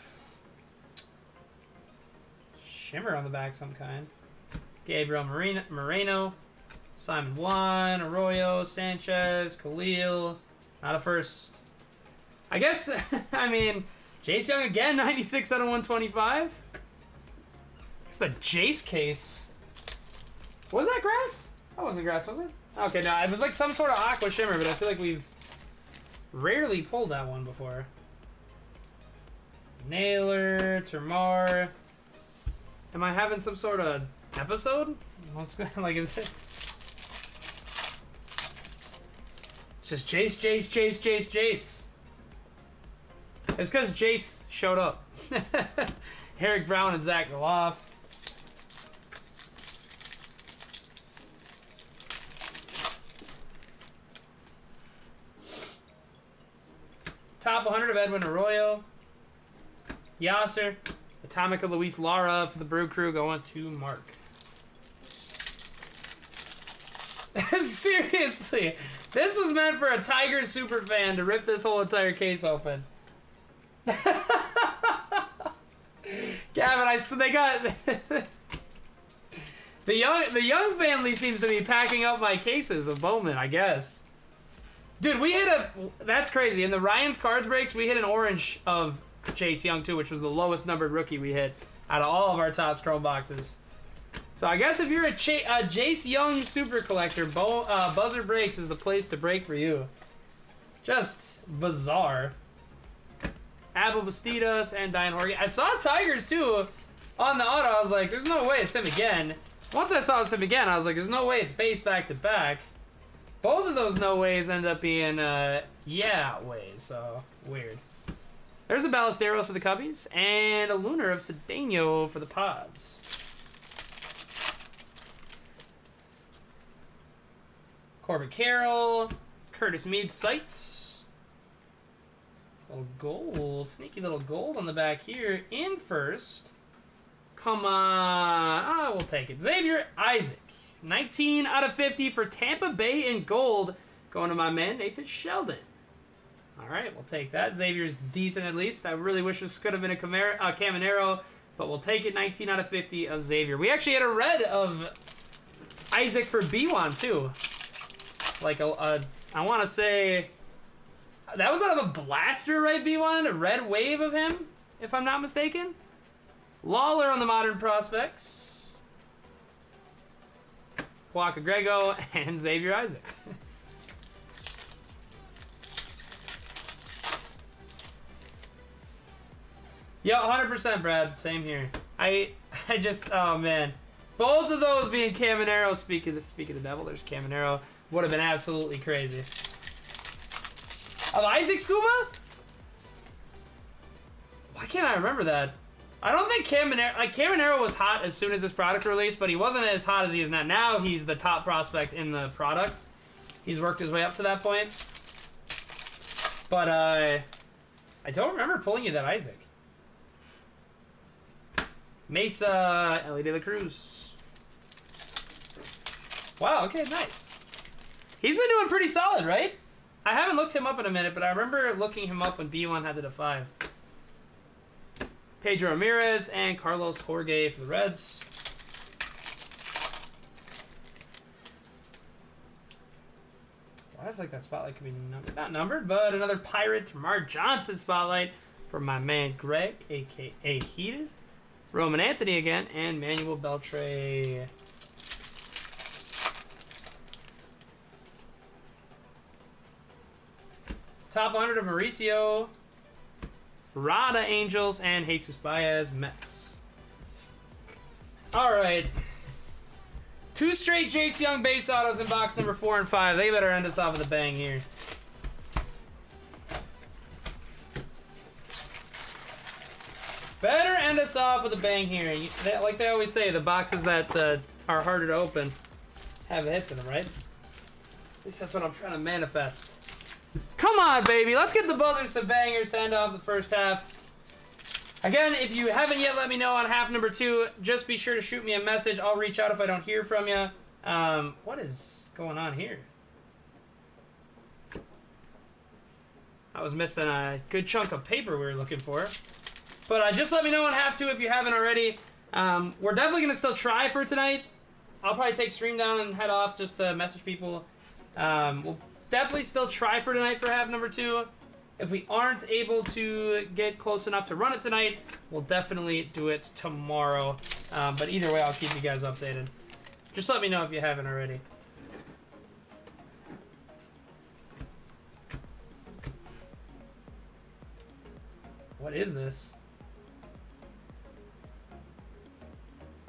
Speaker 1: Shimmer on the back some kind. Gabriel Moreno, Simon Juan, Arroyo, Sanchez, Khalil. Not a first. I guess, I mean, Jace Young again, 96 out of 125. It's the Jace case. Was that grass? That wasn't grass, was it? Okay, no, it was like some sort of aqua shimmer, but I feel like we've rarely pulled that one before. Naylor, Termar. Am I having some sort of episode? What's going like is it? It's just Jace. It's because Jace showed up. Eric Brown and Zach Goloff. Top 100 of Edwin Arroyo. Yasser. The Atomica Luis Lara for the Brew Crew going to Mark. Seriously, this was meant for a Tigers super fan to rip this whole entire case open. Gavin, they got the young family seems to be packing up my cases of Bowman, I guess. Dude, we hit that's crazy. In the Ryan's Cards breaks, we hit an orange of Chase Young too, which was the lowest numbered rookie we hit out of all of our Topps Chrome boxes. So I guess if you're a Jace Young super collector, Buzzer Breaks is the place to break for you. Just bizarre. Abel Bastidas and Diane Horgan. I saw Tigers too on the auto. I was like, there's no way it's him again. Once I saw it was him again, I was like, there's no way it's base back to back. Both of those no ways end up being yeah ways, so weird. There's a Ballesteros for the Cubbies and a Lunar of Cedeno for the Pods. Corbett Carroll, Curtis Meade Sights. Little gold, sneaky little gold on the back here. In first, come on, we'll take it. Xavier Isaac, 19 out of 50 for Tampa Bay in gold, going to my man Nathan Sheldon. All right, we'll take that. Xavier's decent at least. I really wish this could have been a Caminero, but we'll take it. 19 out of 50 of Xavier. We actually had a red of Isaac for B1 too. Like I want to say. That was out of a blaster, right, B1? A red wave of him, if I'm not mistaken. Lawler on the Modern Prospects. Waka Grego and Xavier Isaac. Yo, 100%, Brad. Same here. I just, oh, man. Both of those being Caminero, speaking of the devil, there's Caminero, would have been absolutely crazy. Of Isaac Scuba? Why can't I remember that? I don't think Caminero was hot as soon as this product released, but he wasn't as hot as he is now. Now he's the top prospect in the product. He's worked his way up to that point. But I don't remember pulling you that Isaac. Mesa, Ellie De La Cruz. Wow, okay, nice. He's been doing pretty solid, right? I haven't looked him up in a minute, but I remember looking him up when B1 had the 5. Pedro Ramirez and Carlos Jorge for the Reds. Well, I feel like that spotlight could be not numbered, but another Pirate Mark Johnson spotlight for my man Greg, a.k.a. Heated. Roman Anthony again, and Manuel Beltre. Top 100 of Mauricio, Rada Angels, and Jesus Baez Mets. All right. 2 straight Jace Young base autos in box number 4 and 5. They better end us off with a bang here. Better end us off with a bang here. Like they always say, the boxes that are harder to open have the hits in them, right? At least that's what I'm trying to manifest. Come on, baby. Let's get the buzzers to bangers to end off the first half. Again, if you haven't yet let me know on half number 2, just be sure to shoot me a message. I'll reach out if I don't hear from you. What is going on here? I was missing a good chunk of paper we were looking for. But just let me know on half 2 if you haven't already. We're definitely going to still try for tonight. I'll probably take stream down and head off just to message people. We'll definitely still try for tonight for half number 2. If we aren't able to get close enough to run it tonight, we'll definitely do it tomorrow. But either way, I'll keep you guys updated. Just let me know if you haven't already. What is this?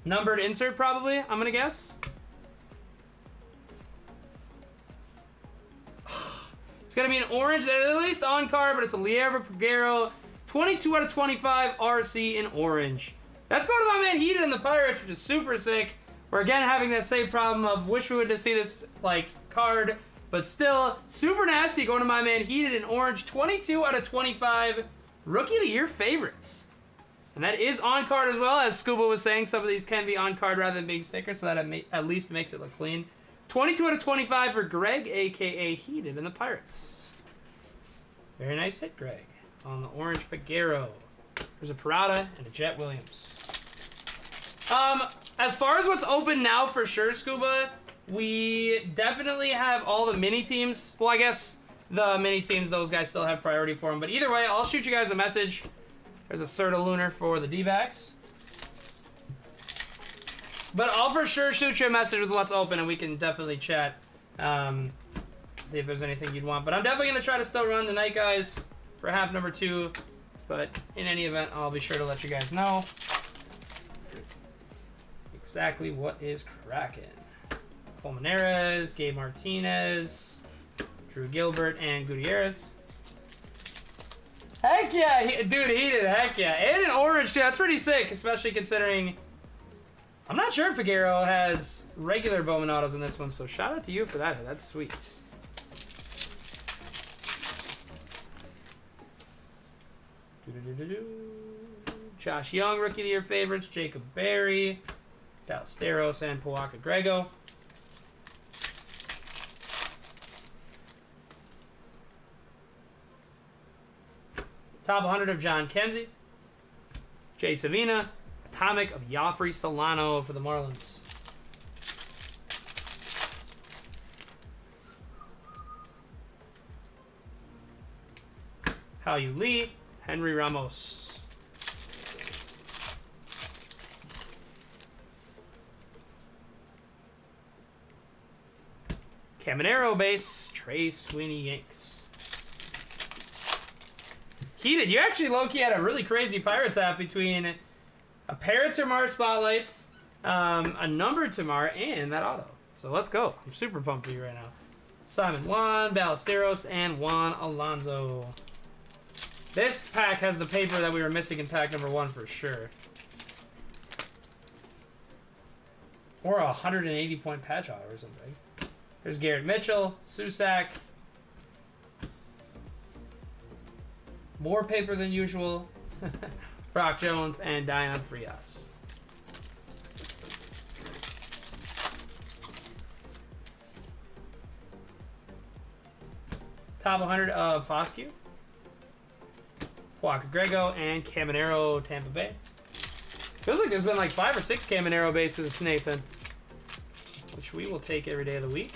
Speaker 1: Numbered insert, probably, I'm going to guess. It's going to be an orange, at least on card, but it's a Lieva Peguero, 22 out of 25 RC in orange. That's going to my man Heated and the Pirates, which is super sick. We're again having that same problem of wish we would see this like card, but still super nasty going to my man Heated in orange, 22 out of 25 Rookie of the Year favorites. And that is on card as well, as Scuba was saying. Some of these can be on card rather than being stickers, so that at least makes it look clean. 22 out of 25 for Greg, a.k.a. Heated in the Pirates. Very nice hit, Greg. On the orange Pagero. There's a Parada and a Jet Williams. As far as what's open now for sure, Scuba, we definitely have all the mini teams. Well, I guess the mini teams, those guys still have priority for them. But either way, I'll shoot you guys a message. There's a Serta Lunar for the D-backs. But I'll for sure shoot you a message with what's open, and we can definitely chat. See if there's anything you'd want. But I'm definitely going to try to still run tonight, guys, for half number 2. But in any event, I'll be sure to let you guys know exactly what is cracking. Colmenares, Gabe Martinez, Drew Gilbert, and Gutierrez. Heck yeah, dude, he did. Heck yeah. And an orange, too. That's pretty sick, especially considering... I'm not sure if Pagero has regular Bowman autos in this one, so shout out to you for that. That's sweet. Josh Young, Rookie of the Year favorites. Jacob Berry, Ballesteros, and Pawaka Grego. Top 100 of John Kenzie. Jay Savina. Atomic of Joffrey Solano for the Marlins. Hao-Yu Lee. Henry Ramos. Caminero base. Trey Sweeney Yanks. Heated, you actually low-key had a really crazy Pirates app between a pair of Tamar Spotlights, a numbered Tamar, and that auto. So let's go. I'm super pumped for you right now. Simon Juan, Ballesteros, and Juan Alonso. This pack has the paper that we were missing in pack number 1 for sure. Or a 180-point patch auto or something. There's Garrett Mitchell, Susak. More paper than usual. Brock Jones and Dion Frias. Top 100 of Foscue. Walker Grego and Caminero Tampa Bay. Feels like there's been like 5 or 6 Caminero bases, Nathan. Which we will take every day of the week.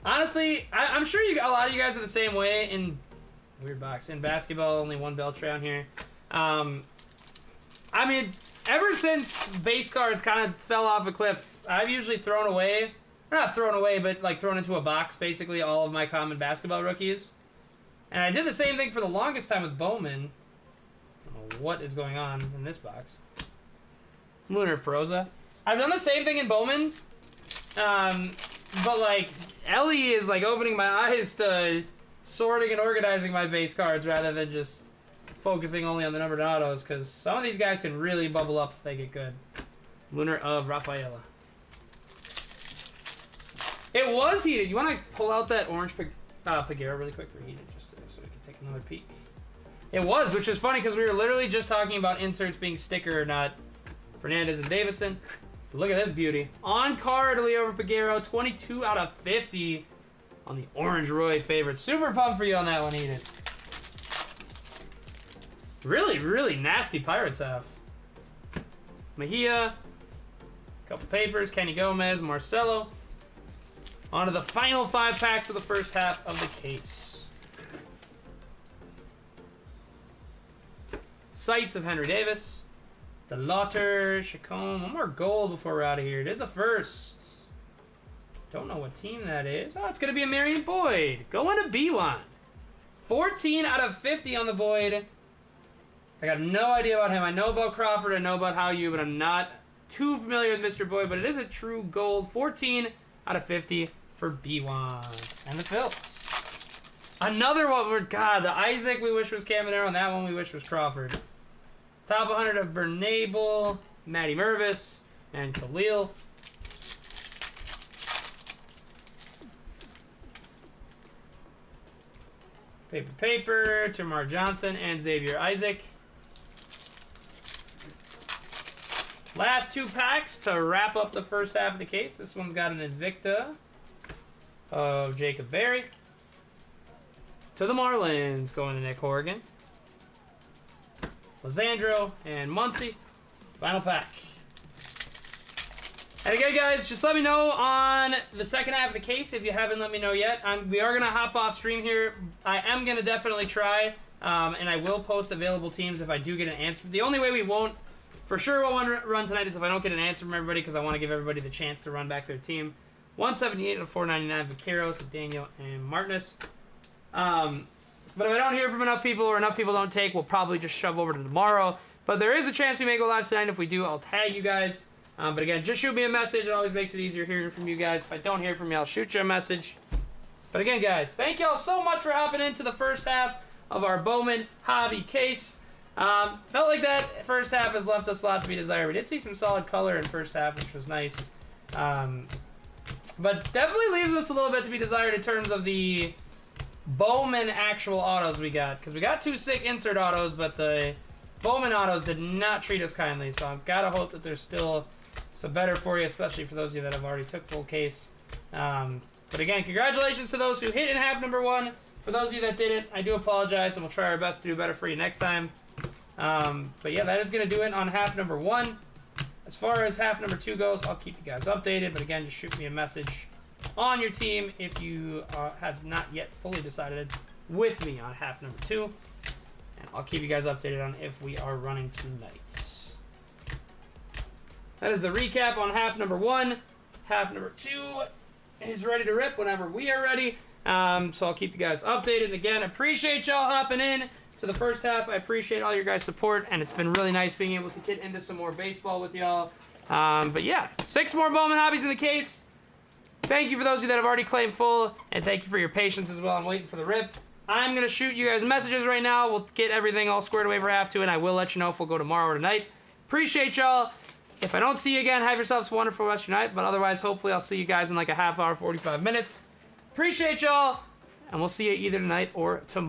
Speaker 1: Honestly, I'm sure a lot of you guys are the same way in weird box. In basketball, only one Beltran here. I mean, ever since base cards kind of fell off a cliff, I've usually thrown away, or not thrown away, but like thrown into a box, basically all of my common basketball rookies. And I did the same thing for the longest time with Bowman. I don't know what is going on in this box. Lunar Perosa. I've done the same thing in Bowman. But like, Ellie is like opening my eyes to sorting and organizing my base cards rather than just focusing only on the numbered autos, because some of these guys can really bubble up if they get good. Lunar of Rafaela. It was heated. You want to pull out that orange Pagero really quick for heated, just so we can take another peek. It was, which is funny because we were literally just talking about inserts being sticker or not. Fernandez and Davison. Look at this beauty. On card, Leo Pagero, 22 out of 50 on the Orange Roy favorite. Super pumped for you on that one, Heated. Really, really nasty Pirates have. Mejia, couple papers, Kenny Gomez, Marcelo. On to the final 5 packs of the first half of the case. Sights of Henry Davis. The Lauter, Chacon. One more gold before we're out of here. It is a first. Don't know what team that is. Oh, it's going to be a Marion Boyd. Going to B1. 14 out of 50 on the Boyd. I got no idea about him. I know about Crawford. I know about Hao-Yu, but I'm not too familiar with Mr. Boyd. But it is a true gold. 14 out of 50 for B1. And the Phils. Another one. God, the Isaac we wish was Caminero, and that one we wish was Crawford. Top 100 of Bernabel, Matty Mervis, and Khalil. Paper, Tamar Johnson, and Xavier Isaac. Last 2 packs to wrap up the first half of the case. This one's got an Invicta of Jacob Berry. To the Marlins, going to Nick Horrigan. Lizandro and Muncy. Final pack. And again, guys, just let me know on the second half of the case if you haven't let me know yet. We are going to hop off stream here. I am going to definitely try, and I will post available teams if I do get an answer. The only way we won't, for sure, we'll run tonight is if I don't get an answer from everybody, because I want to give everybody the chance to run back their team. 178 to 499, Vaqueros, Daniel, and Martinez. But if I don't hear from enough people or enough people don't take, we'll probably just shove over to tomorrow. But there is a chance we may go live tonight. If we do, I'll tag you guys. But again, just shoot me a message. It always makes it easier hearing from you guys. If I don't hear from you, I'll shoot you a message. But again, guys, thank y'all so much for hopping into the first half of our Bowman hobby case. Felt like that first half has left us a lot to be desired. We did see some solid color in first half, which was nice. But definitely leaves us a little bit to be desired in terms of the Bowman actual autos we got. Because we got 2 sick insert autos, but the Bowman autos did not treat us kindly. So I've got to hope that there's still some better for you, especially for those of you that have already took full case. But again, congratulations to those who hit in half number 1. For those of you that didn't, I do apologize, and we'll try our best to do better for you next time. But yeah, that is going to do it on half number 1. As far as half number 2 goes, I'll keep you guys updated. But again, just shoot me a message on your team if you have not yet fully decided with me on half number 2. And I'll keep you guys updated on if we are running tonight. That is the recap on half number 1. Half number 2 is ready to rip whenever we are ready. So I'll keep you guys updated. Again, appreciate y'all hopping in to the first half. I appreciate all your guys' support, and it's been really nice being able to get into some more baseball with y'all. But yeah, 6 more Bowman hobbies in the case. Thank you for those of you that have already claimed full, and thank you for your patience as well. I'm waiting for the rip. I'm going to shoot you guys messages right now. We'll get everything all squared away for half 2, and I will let you know if we'll go tomorrow or tonight. Appreciate y'all. If I don't see you again, have yourselves a wonderful rest of your night. But otherwise, hopefully I'll see you guys in like a half hour, 45 minutes. Appreciate y'all, and we'll see you either tonight or tomorrow.